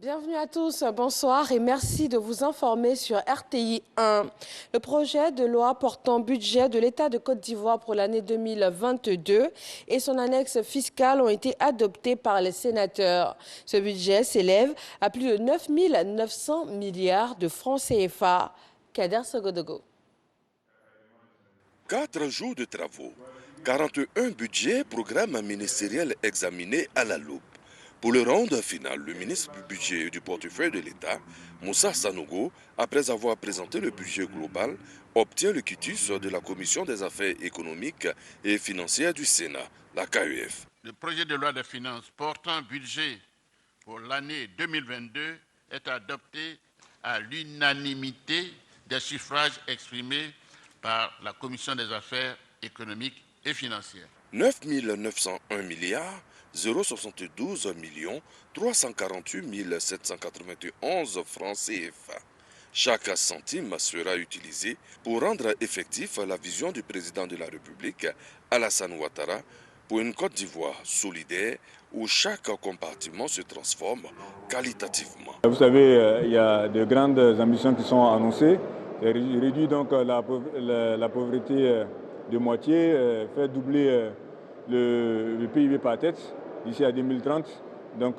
Bienvenue à tous, bonsoir et merci de vous informer sur RTI 1. Le projet de loi portant budget de l'État de Côte d'Ivoire pour l'année 2022 et son annexe fiscale ont été adoptés par les sénateurs. Ce budget s'élève à plus de 9 900 milliards de francs CFA. Kader Sogodogo. 4 jours de travaux, 41 budgets, programmes ministériels examinés à la loupe. Pour le rendre final, le ministre du Budget et du Portefeuille de l'État, Moussa Sanogo, après avoir présenté le budget global, obtient le quitus de la Commission des affaires économiques et financières du Sénat, la KEF. Le projet de loi de finances portant budget pour l'année 2022 est adopté à l'unanimité des suffrages exprimés par la Commission des affaires économiques et financières. 9 901 milliards 072 348 791 francs CFA. Chaque centime sera utilisé pour rendre effectif la vision du président de la République, Alassane Ouattara, pour une Côte d'Ivoire solidaire où chaque compartiment se transforme qualitativement. Vous savez, il y a de grandes ambitions qui sont annoncées. Réduire donc la pauvreté de moitié, faire doubler le PIB par tête d'ici à 2030. Donc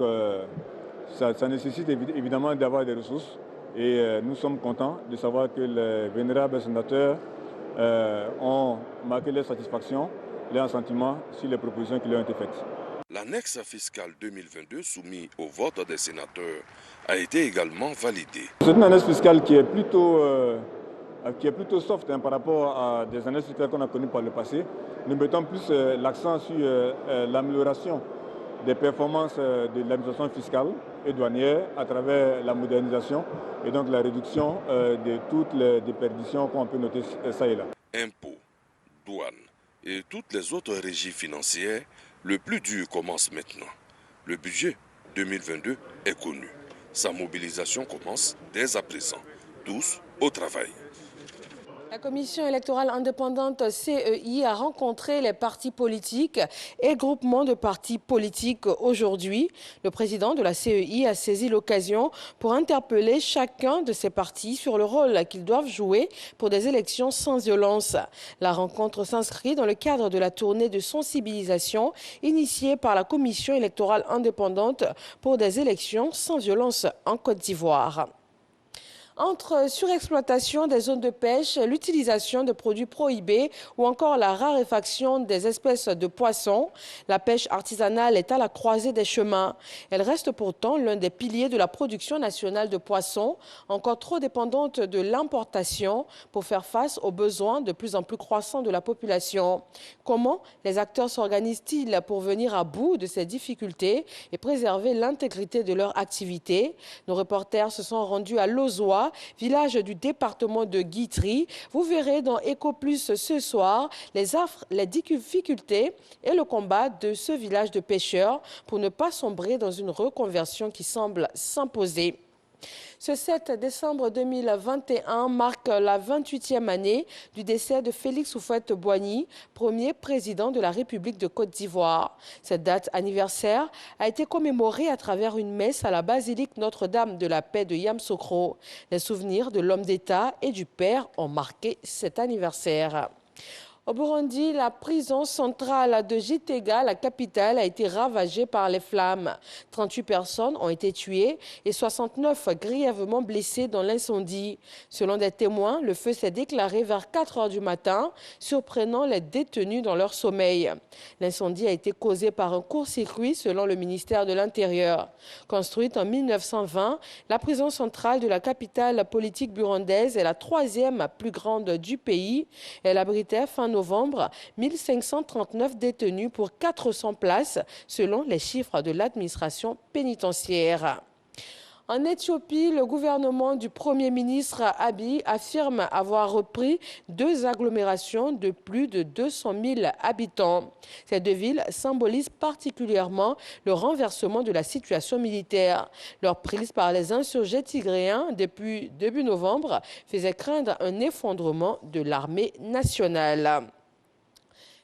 ça nécessite évidemment d'avoir des ressources et nous sommes contents de savoir que les vénérables sénateurs ont marqué leur satisfaction, leur assentiment sur les propositions qui leur ont été faites. L'annexe fiscale 2022 soumise au vote des sénateurs a été également validée. C'est une annexe fiscale qui est plutôt soft par rapport à des annexes fiscales qu'on a connues par le passé. Nous mettons plus l'accent sur l'amélioration des performances de l'administration fiscale et douanière à travers la modernisation et donc la réduction de toutes les déperditions qu'on peut noter ça et là. Impôts, douanes et toutes les autres régies financières, le plus dur commence maintenant. Le budget 2022 est connu. Sa mobilisation commence dès à présent. Tous au travail. La commission électorale indépendante CEI a rencontré les partis politiques et groupements de partis politiques aujourd'hui. Le président de la CEI a saisi l'occasion pour interpeller chacun de ces partis sur le rôle qu'ils doivent jouer pour des élections sans violence. La rencontre s'inscrit dans le cadre de la tournée de sensibilisation initiée par la commission électorale indépendante pour des élections sans violence en Côte d'Ivoire. Entre surexploitation des zones de pêche, l'utilisation de produits prohibés ou encore la raréfaction des espèces de poissons, la pêche artisanale est à la croisée des chemins. Elle reste pourtant l'un des piliers de la production nationale de poissons, encore trop dépendante de l'importation pour faire face aux besoins de plus en plus croissants de la population. Comment les acteurs s'organisent-ils pour venir à bout de ces difficultés et préserver l'intégrité de leur activité? Nos reporters se sont rendus à Lozoa, village du département de Guitry. Vous verrez dans Eco Plus ce soir les difficultés et le combat de ce village de pêcheurs pour ne pas sombrer dans une reconversion qui semble s'imposer. Ce 7 décembre 2021 marque la 28e année du décès de Félix Houphouët-Boigny, premier président de la République de Côte d'Ivoire. Cette date anniversaire a été commémorée à travers une messe à la basilique Notre-Dame de la Paix de Yamoussoukro. Les souvenirs de l'homme d'État et du père ont marqué cet anniversaire. Au Burundi, la prison centrale de Gitega, la capitale, a été ravagée par les flammes. 38 personnes ont été tuées et 69 grièvement blessées dans l'incendie. Selon des témoins, le feu s'est déclaré vers 4 heures du matin, surprenant les détenus dans leur sommeil. L'incendie a été causé par un court-circuit selon le ministère de l'Intérieur. Construite en 1920, la prison centrale de la capitale politique burundaise est la 3e plus grande du pays. Elle abritait fin novembre 1539 détenus pour 400 places selon les chiffres de l'administration pénitentiaire. En Éthiopie, le gouvernement du Premier ministre Abiy affirme avoir repris 2 agglomérations de plus de 200 000 habitants. Ces 2 villes symbolisent particulièrement le renversement de la situation militaire. Leur prise par les insurgés tigréens depuis début novembre faisait craindre un effondrement de l'armée nationale.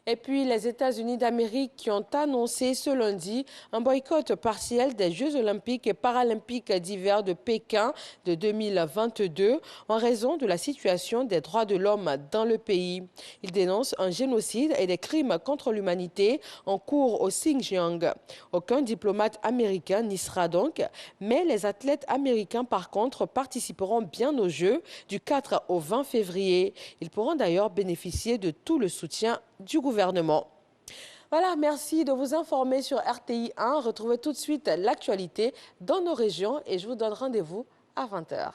Et puis, les États-Unis d'Amérique qui ont annoncé ce lundi un boycott partiel des Jeux olympiques et paralympiques d'hiver de Pékin de 2022 en raison de la situation des droits de l'homme dans le pays. Ils dénoncent un génocide et des crimes contre l'humanité en cours au Xinjiang. Aucun diplomate américain n'y sera donc, mais les athlètes américains, par contre, participeront bien aux Jeux du 4 au 20 février. Ils pourront d'ailleurs bénéficier de tout le soutien du gouvernement. Voilà, merci de vous informer sur RTI 1. Retrouvez tout de suite l'actualité dans nos régions et je vous donne rendez-vous à 20 h.